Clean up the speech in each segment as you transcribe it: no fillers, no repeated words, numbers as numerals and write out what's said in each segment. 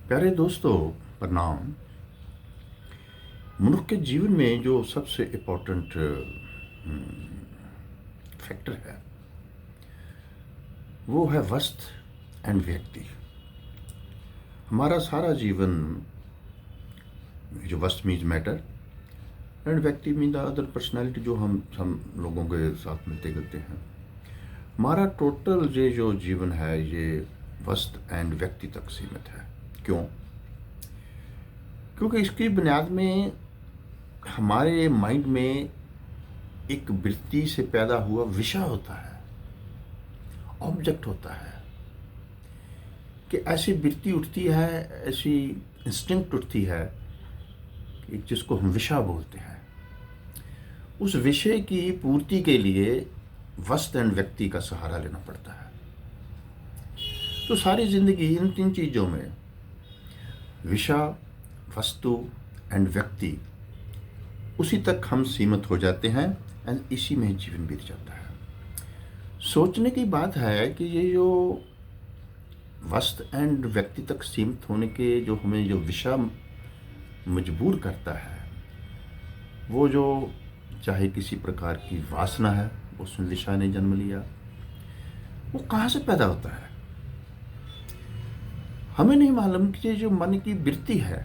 प्यारे दोस्तों, प्रणाम। मनुष्य के जीवन में जो सबसे इम्पोर्टेंट फैक्टर है वो है वस्त एंड व्यक्ति। हमारा सारा जीवन जो वस्त मीन्स मैटर एंड व्यक्ति मीन द अदर पर्सनैलिटी जो हम लोगों के साथ मिलते जुलते हैं। हमारा टोटल ये जो जीवन है ये वस्त एंड व्यक्ति तक सीमित है। क्यों? क्योंकि इसकी बुनियाद में हमारे माइंड में एक वृत्ति से पैदा हुआ विषय होता है, ऑब्जेक्ट होता है कि ऐसी वृत्ति उठती है, ऐसी इंस्टिंक्ट उठती है कि जिसको हम विषय बोलते हैं। उस विषय की पूर्ति के लिए वस्त एंड व्यक्ति का सहारा लेना पड़ता है। तो सारी जिंदगी इन तीन चीज़ों में विषय, वस्तु एंड व्यक्ति उसी तक हम सीमित हो जाते हैं एंड इसी में जीवन बीत जाता है। सोचने की बात है कि ये जो वस्त एंड व्यक्ति तक सीमित होने के जो हमें जो विषय मजबूर करता है, वो जो चाहे किसी प्रकार की वासना है, उसमें विषय ने जन्म लिया, वो कहाँ से पैदा होता है हमें नहीं मालूम। कि ये जो मन की वृत्ति है,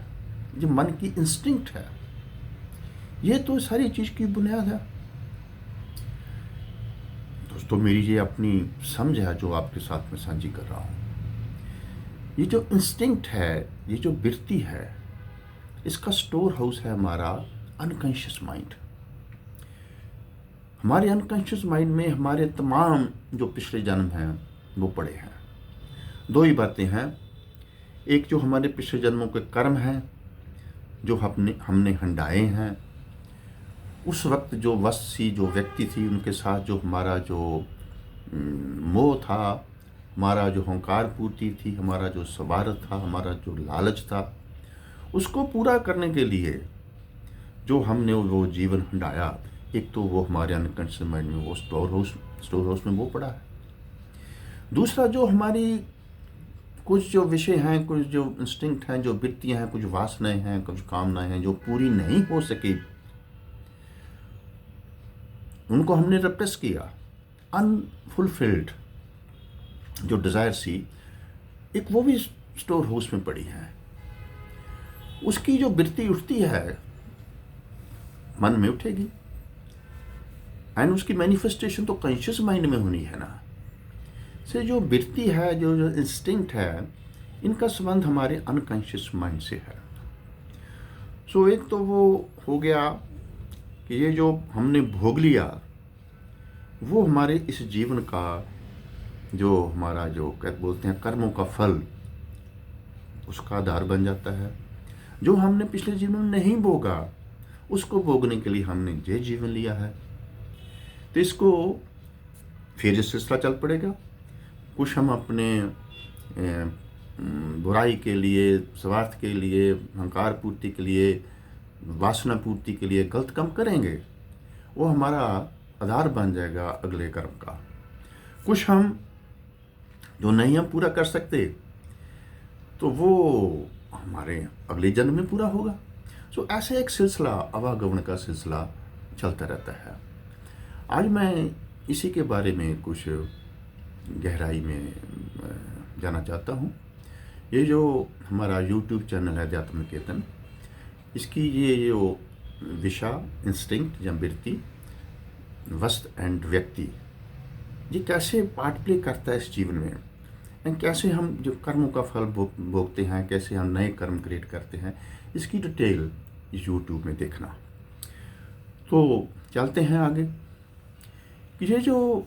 जो मन की इंस्टिंक्ट है, ये तो सारी चीज़ की बुनियाद है। दोस्तों, मेरी ये अपनी समझ है जो आपके साथ में साझी कर रहा हूँ। ये जो इंस्टिंक्ट है, ये जो वृत्ति है, इसका स्टोर हाउस है हमारा अनकॉन्शियस माइंड। हमारे अनकॉन्शियस माइंड में हमारे तमाम जो पिछले जन्म हैं वो पड़े हैं। दो ही बातें हैं। एक जो हमारे पिछले जन्मों के कर्म हैं जो हमने हंडाए हैं। उस वक्त जो वस्सी जो व्यक्ति थी, उनके साथ जो हमारा जो मोह था, हमारा जो अहंकार पूर्ति थी, हमारा जो स्वार्थ था, हमारा जो लालच था, उसको पूरा करने के लिए जो हमने वो जीवन हंडाया, एक तो वो हमारे अनकॉन्शियस माइंड में वो स्टोर हाउस में वो पड़ा है। दूसरा जो हमारी कुछ जो विषय हैं, कुछ जो इंस्टिंक्ट हैं, जो वृत्तियां हैं, कुछ वासनाएं हैं, कुछ कामनाएं हैं जो पूरी नहीं हो सकी, उनको हमने रिप्रेस किया। अनफुलफिल्ड जो डिज़ायर सी, एक वो भी स्टोर हाउस में पड़ी है। उसकी जो वृत्ति उठती है मन में उठेगी एंड उसकी मैनिफेस्टेशन तो कॉन्शियस माइंड में होनी है ना। से जो वृत्ति है, जो इंस्टिंक्ट है, इनका संबंध हमारे अनकॉन्शियस माइंड से है। सो एक तो वो हो गया कि ये जो हमने भोग लिया वो हमारे इस जीवन का जो हमारा जो क्या बोलते हैं कर्मों का फल, उसका आधार बन जाता है। जो हमने पिछले जीवन में नहीं भोगा, उसको भोगने के लिए हमने ये जीवन लिया है। तो इसको फिर ये सिलसिला चल पड़ेगा। कुछ हम अपने बुराई के लिए, स्वार्थ के लिए, अहंकार पूर्ति के लिए, वासना पूर्ति के लिए गलत काम करेंगे, वो हमारा आधार बन जाएगा अगले कर्म का। कुछ हम जो नहीं हम पूरा कर सकते तो वो हमारे अगले जन्म में पूरा होगा। सो ऐसे एक सिलसिला, आवागमन का सिलसिला चलता रहता है। आज मैं इसी के बारे में कुछ गहराई में जाना चाहता हूँ। ये जो हमारा YouTube चैनल है अध्यात्म निकेतन, इसकी ये जो विषय, इंस्टिंक्ट या वृत्ति, वस्त एंड व्यक्ति, ये कैसे पार्ट प्ले करता है इस जीवन में, एंड कैसे हम जो कर्मों का फल भोगते हैं, कैसे हम नए कर्म क्रिएट करते हैं, इसकी डिटेल इस YouTube में देखना। तो चलते हैं आगे कि ये जो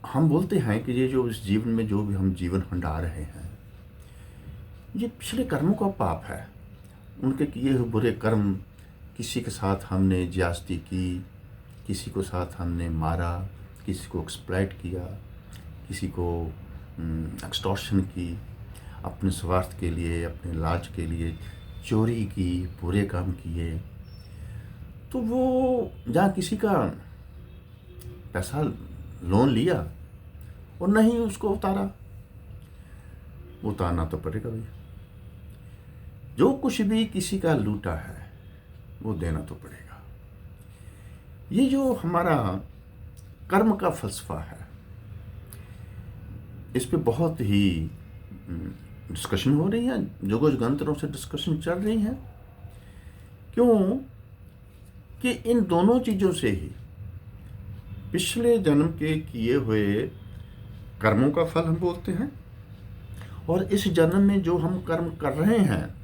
हम बोलते हैं कि ये जो इस जीवन में जो भी हम जीवन हंडा रहे हैं, ये पिछले कर्मों का पाप है। उनके किए हुए बुरे कर्म, किसी के साथ हमने ज्यादती की, किसी को साथ हमने मारा, किसी को एक्सप्लॉइट किया, किसी को एक्सटॉर्शन की, अपने स्वार्थ के लिए, अपने लाज के लिए चोरी की, बुरे काम किए। तो वो जहाँ किसी का पैसा लोन लिया और नहीं उसको उतारा, उतारना तो पड़ेगा भैया। जो कुछ भी किसी का लूटा है वो देना तो पड़ेगा। ये जो हमारा कर्म का फलसफा है, इस पे बहुत ही डिस्कशन हो रही है, युगों से डिस्कशन चल रही है। क्यों कि इन दोनों चीज़ों से ही पिछले जन्म के किए हुए कर्मों का फल हम बोलते हैं, और इस जन्म में जो हम कर्म कर रहे हैं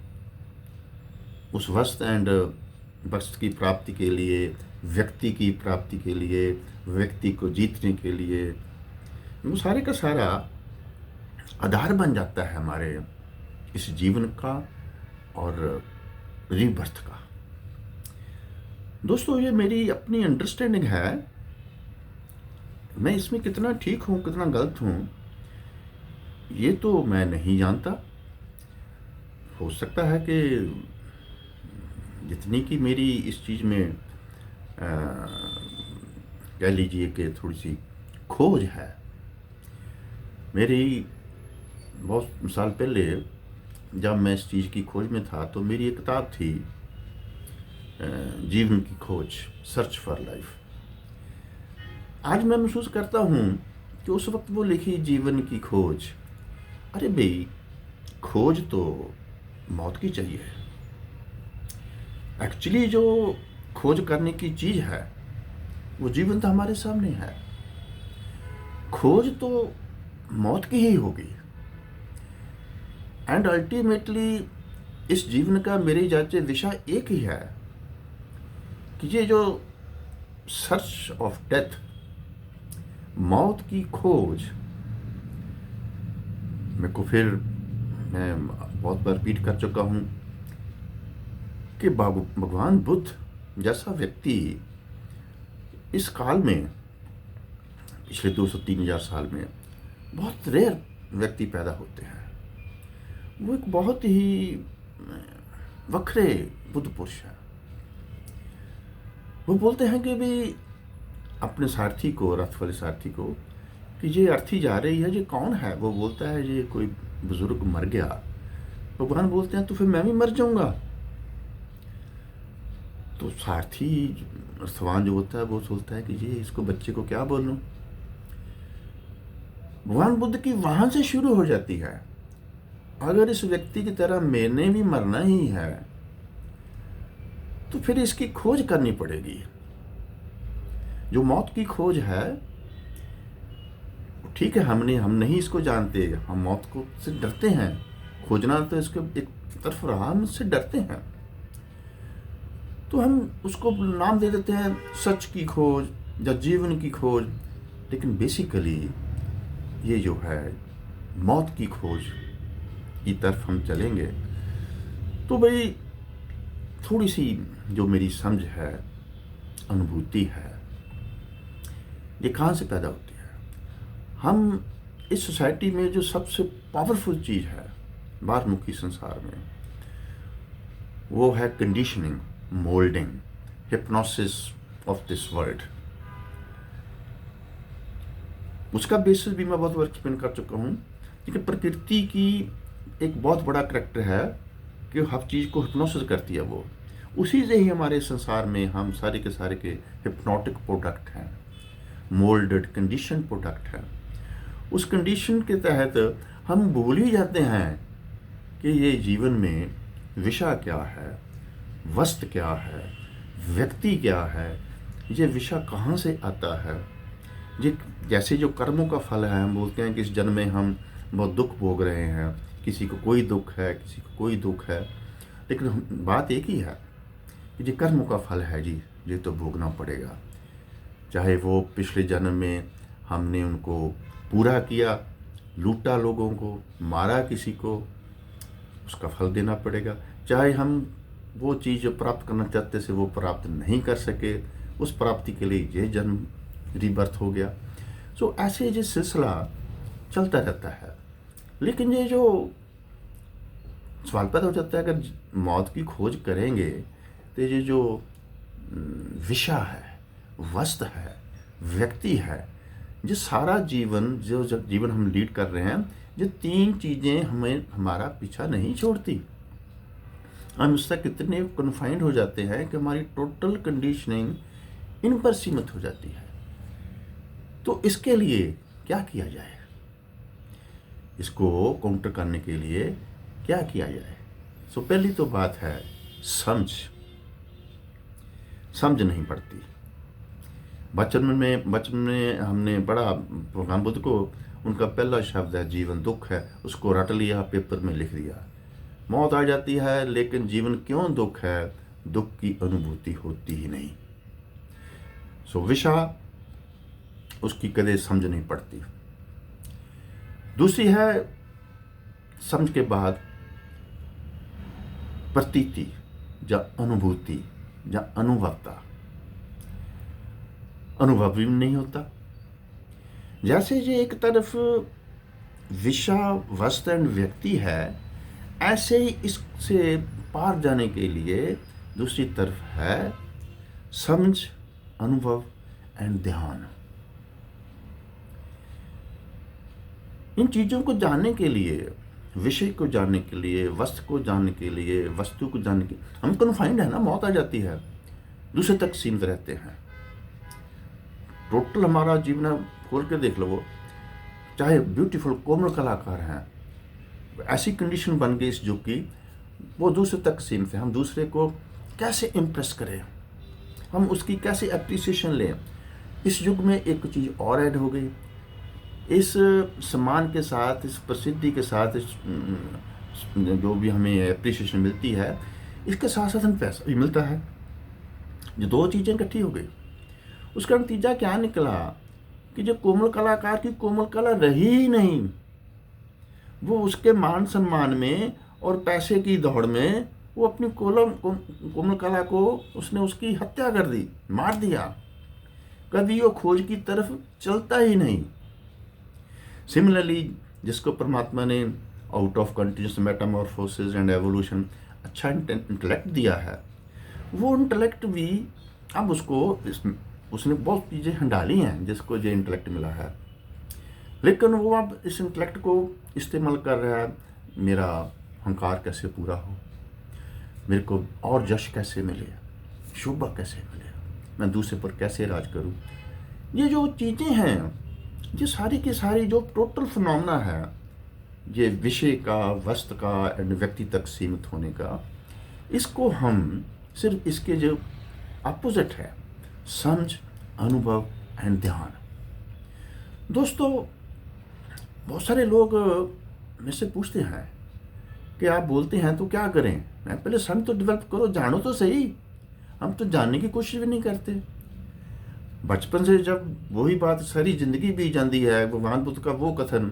उस वस्तु की प्राप्ति के लिए, व्यक्ति की प्राप्ति के लिए, व्यक्ति को जीतने के लिए, वो सारे का सारा आधार बन जाता है हमारे इस जीवन का और रीबर्थ का। दोस्तों, ये मेरी अपनी अंडरस्टैंडिंग है। मैं इसमें कितना ठीक हूँ कितना गलत हूँ ये तो मैं नहीं जानता। हो सकता है कि जितनी की मेरी इस चीज़ में कह लीजिए कि थोड़ी सी खोज है। मेरी बहुत साल पहले जब मैं इस चीज़ की खोज में था तो मेरी एक किताब थी, जीवन की खोज, सर्च फॉर लाइफ। आज मैं महसूस करता हूँ कि उस वक्त वो लिखी जीवन की खोज, अरे भाई खोज तो मौत की चाहिए। एक्चुअली जो खोज करने की चीज़ है वो जीवन तो हमारे सामने है, खोज तो मौत की ही होगी। एंड अल्टीमेटली इस जीवन का मेरे जांचे विषय एक ही है कि ये जो सर्च ऑफ डेथ, मौत की खोज, मेरे को फिर मैं बहुत बार रिपीट कर चुका हूँ कि भगवान बुद्ध जैसा व्यक्ति इस काल में, पिछले 200-3,000 साल में बहुत रेयर व्यक्ति पैदा होते हैं। वो एक बहुत ही वक्रे बुद्ध पुरुष है। वो बोलते हैं कि भी अपने सारथी को, रथ वाले सारथी को, कि ये अर्थी जा रही है, ये कौन है? वो बोलता है ये कोई बुजुर्ग मर गया। भगवान बोलते हैं तो फिर मैं भी मर जाऊंगा। तो सारथी सवान जो होता है वो सोचता है कि ये इसको बच्चे को क्या बोलूं। भगवान बुद्ध की वहां से शुरू हो जाती है, अगर इस व्यक्ति की तरह मैंने भी मरना ही है तो फिर इसकी खोज करनी पड़ेगी। जो मौत की खोज है, ठीक है, हम नहीं इसको जानते, हम मौत को से डरते हैं, खोजना तो इसके एक तरफ रहा, हम इससे डरते हैं, तो हम उसको नाम दे देते हैं सच की खोज या जीवन की खोज। लेकिन बेसिकली ये जो है मौत की खोज की तरफ हम चलेंगे तो भाई थोड़ी सी जो मेरी समझ है, अनुभूति है, ये कहाँ से पैदा होती है? हम इस सोसाइटी में जो सबसे पावरफुल चीज़ है बाहरमुखी संसार में, वो है conditioning, moulding, hypnosis of this world. उसका बेसिस भी मैं बहुत बार एक्सप्लेन कर चुका हूँ कि प्रकृति की एक बहुत बड़ा करैक्टर है कि हर चीज़ को हिप्नोसिस करती है। वो उसी से ही हमारे संसार में हम सारे के हिप्नोटिक प्रोडक्ट हैं, मोल्डेड कंडीशन प्रोडक्ट हैं। उस कंडीशन के तहत हम भूल ही जाते हैं कि ये जीवन में विषय क्या है, वस्तु क्या है, व्यक्ति क्या है, ये विषय कहाँ से आता है। ये जैसे जो कर्मों का फल है, हम बोलते हैं कि इस जन्म में हम बहुत दुख भोग रहे हैं, किसी को कोई दुख है, किसी को कोई दुख है, लेकिन बात एक ही है कि ये कर्मों का फल है जी, ये तो भोगना पड़ेगा। चाहे वो पिछले जन्म में हमने उनको पूरा किया, लूटा लोगों को, मारा किसी को, उसका फल देना पड़ेगा। चाहे हम वो चीज़ जो प्राप्त करना चाहते थे वो प्राप्त नहीं कर सके, उस प्राप्ति के लिए ये जन्म रीबर्थ हो गया। सो ऐसे ये सिलसिला चलता रहता है। लेकिन ये जो सवाल पैदा हो जाता है, अगर मौत की खोज करेंगे तो ये जो विषय है, वस्तु है, व्यक्ति है, जो सारा जीवन जो जीवन हम लीड कर रहे हैं, ये तीन चीज़ें हमें हमारा पीछा नहीं छोड़ती। हम उस तक इतने कन्फाइंड हो जाते हैं कि हमारी टोटल कंडीशनिंग इन पर सीमित हो जाती है। तो इसके लिए क्या किया जाए, इसको काउंटर करने के लिए क्या किया जाए? सो पहली तो बात है समझ नहीं पड़ती। बचपन में हमने पढ़ा भगवान बुद्ध को, उनका पहला शब्द है जीवन दुख है, उसको रट लिया, पेपर में लिख दिया। मौत आ जाती है लेकिन जीवन क्यों दुख है, दुख की अनुभूति होती ही नहीं। सो विषा उसकी कदे समझ नहीं पड़ती। दूसरी है समझ के बाद प्रतीति या अनुभूति या अनुभवता, अनुभव भी नहीं होता। जैसे ये एक तरफ विषावस्त व्यक्ति है, ऐसे ही इससे पार जाने के लिए दूसरी तरफ है समझ, अनुभव एंड ध्यान। इन चीज़ों को जानने के लिए, विषय को जानने के लिए, वस्तु को जानने के लिए, वस्तु को जानने के, हम कन्फाइंड है ना, मौत आ जाती है, दूसरे तक सीमित रहते हैं। टोटल हमारा जीवन खोल के देख लो, वो चाहे ब्यूटीफुल कोमल कलाकार हैं, ऐसी कंडीशन बन गई इस युग की, वो दूसरे तक सीमित है। हम दूसरे को कैसे इम्प्रेस करें, हम उसकी कैसे एप्रिसिएशन लें। इस युग में एक चीज़ और ऐड हो गई, इस सम्मान के साथ, इस प्रसिद्धि के साथ, इस जो भी हमें एप्रिसिएशन मिलती है, इसके साथ साथ हमें पैसा भी मिलता है। जो दो चीज़ें इकट्ठी हो गई, उसका नतीजा क्या निकला कि जो कोमल कलाकार की कोमल कला रही ही नहीं, वो उसके मान सम्मान में और पैसे की दौड़ में वो अपनी कोमल कला को उसने उसकी हत्या कर दी, मार दिया। कभी वो खोज की तरफ चलता ही नहीं। सिमिलरली जिसको परमात्मा ने out of continuous Metamorphosis and evolution अच्छा इंटेलेक्ट दिया है, वो इंटेलेक्ट भी अब उसने बहुत चीज़ें हंडाली हैं जिसको जो इंटेलेक्ट मिला है, लेकिन वो अब इस इंटेलेक्ट को इस्तेमाल कर रहा है, मेरा अहंकार कैसे पूरा हो, मेरे को और यश कैसे मिले, शोभा कैसे मिले, मैं दूसरे पर कैसे राज करूं। ये जो चीज़ें हैं, ये सारी की सारी जो टोटल फिनोमेना है, ये विषय का, वस्तु का एंड व्यक्ति तक सीमित होने का, इसको हम सिर्फ इसके जो अपोजिट है, समझ, अनुभव एंड ध्यान। दोस्तों, बहुत सारे लोग मुझसे पूछते हैं कि आप बोलते हैं तो क्या करें। मैं पहले समझ तो डेवलप करो, जानो तो सही। हम तो जानने की कोशिश भी नहीं करते। बचपन से जब वही बात सारी जिंदगी बीत जाती है, भगवान बुद्ध का वो कथन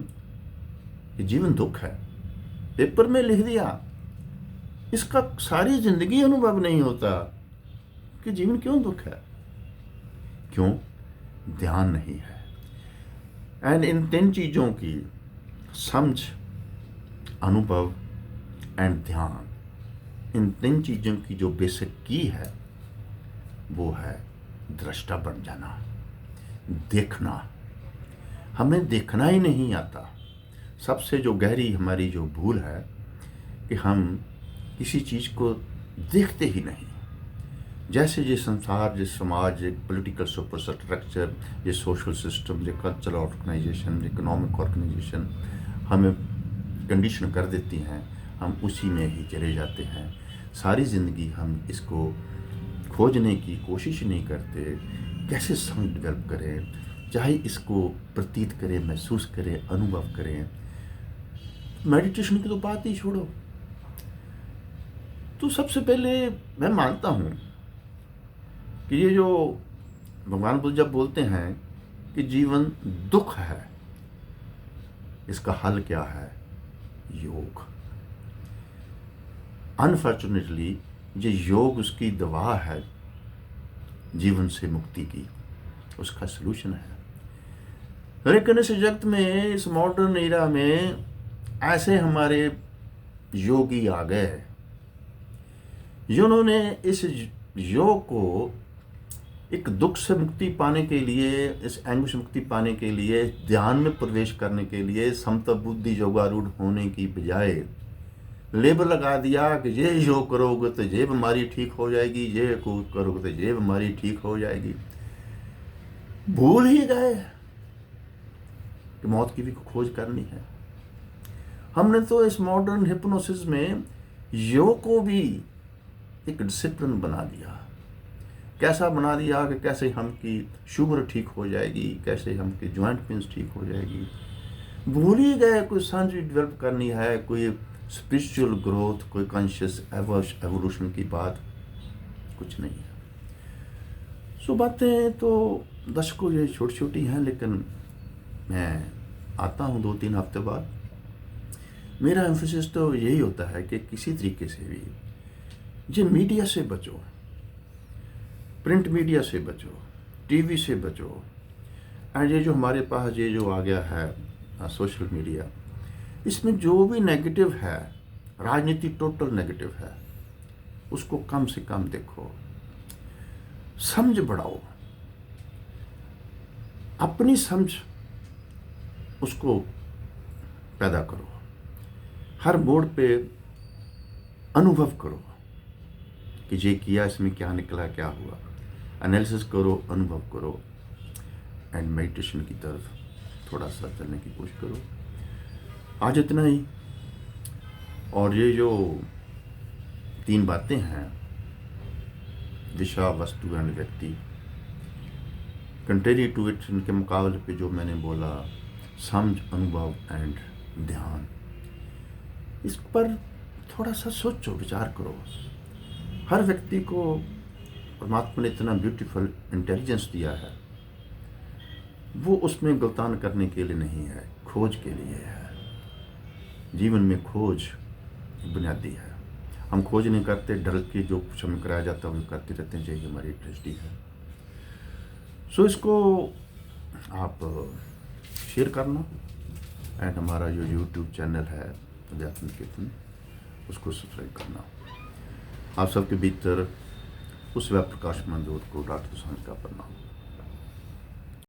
कि जीवन दुख है, पेपर में लिख दिया, इसका सारी जिंदगी अनुभव नहीं होता कि जीवन क्यों दुख है। क्यों? ध्यान नहीं है। एंड इन 3 चीज़ों की, समझ, अनुभव एंड ध्यान, इन 3 चीज़ों की जो बेसिक की है वो है दृष्टा बन जाना, देखना। हमें देखना ही नहीं आता। सबसे जो गहरी हमारी जो भूल है कि हम किसी चीज़ को देखते ही नहीं। जैसे ये संसार, ये समाज, ये पॉलिटिकल सुपर स्ट्रक्चर, ये सोशल सिस्टम, ये कल्चरल ऑर्गेनाइजेशन, इकोनॉमिक ऑर्गेनाइजेशन हमें कंडीशन कर देती हैं, हम उसी में ही चले जाते हैं। सारी ज़िंदगी हम इसको खोजने की कोशिश नहीं करते, कैसे समझ डेवलप करें, चाहे इसको प्रतीत करें, महसूस करें, अनुभव करें। मेडिटेशन की तो बात ही छोड़ो। तो सबसे पहले मैं मानता हूँ कि ये जो भगवान बुद्ध जब बोलते हैं कि जीवन दुख है, इसका हल क्या है? योग। अनफॉर्चुनेटली ये योग उसकी दवा है जीवन से मुक्ति की, उसका सलूशन है। लेकिन इस जगत में, इस मॉडर्न एरा में ऐसे हमारे योगी आ गए जिन्होंने इस योग को एक दुख से मुक्ति पाने के लिए, इस एंगुश मुक्ति पाने के लिए, ध्यान में प्रवेश करने के लिए, समता बुद्धि योगारूढ़ होने की बजाय लेबल लगा दिया कि ये योग करोगे तो ये बीमारी ठीक हो जाएगी, ये करोगे तो ये बीमारी ठीक हो जाएगी। भूल ही गए कि मौत की भी खोज करनी है। हमने तो इस मॉडर्न हिप्नोसिस में योग को भी एक डिसिप्लिन बना दिया। कैसा बना दिया कि कैसे हम की शुगर ठीक हो जाएगी, कैसे हम की जॉइंट पेन्स ठीक हो जाएगी। भूल ही गए कोई साइंस डेवलप करनी है, कोई स्पिरिचुअल ग्रोथ, कोई कॉन्शियस एवोल्यूशन की बात कुछ नहीं है। सो बातें तो दशकों ये छोटी छोटी हैं, लेकिन मैं आता हूँ 2-3 हफ्ते बाद। मेरा एम्फोसिस तो यही होता है कि किसी तरीके से भी ये मीडिया से बचो, प्रिंट मीडिया से बचो, टीवी से बचो, एंड ये जो हमारे पास ये जो आ गया है सोशल मीडिया, इसमें जो भी नेगेटिव है, राजनीति टोटल नेगेटिव है, उसको कम से कम देखो, समझ बढ़ाओ, अपनी समझ उसको पैदा करो, हर मोड़ पे अनुभव करो कि ये किया, इसमें क्या निकला, क्या हुआ, एनालिसिस करो, अनुभव करो, एंड मेडिटेशन की तरफ थोड़ा सा चलने की कोशिश करो। आज इतना ही। और ये जो 3 बातें हैं, दिशा, वस्तु एंड व्यक्ति, कंट्रेरी टू इट, इनके मुकाबले पे जो मैंने बोला, समझ, अनुभव एंड ध्यान, इस पर थोड़ा सा सोचो, विचार करो। हर व्यक्ति को परमात्मा ने इतना ब्यूटीफुल इंटेलिजेंस दिया है, वो उसमें गलतान करने के लिए नहीं है, खोज के लिए है। जीवन में खोज बुनियादी है। हम खोज नहीं करते, डर के जो कुछ हमें कराया जाता है वो करते रहते हैं, यही हमारी ट्रेजेडी है। सो इसको आप शेयर करना, एंड हमारा जो यूट्यूब चैनल है अध्यात्म कीर्तन, उसको सब्सक्राइब करना। आप सबके भीतर उस वह प्रकाशमान ज्योत को डाट समझ का प्रणाम।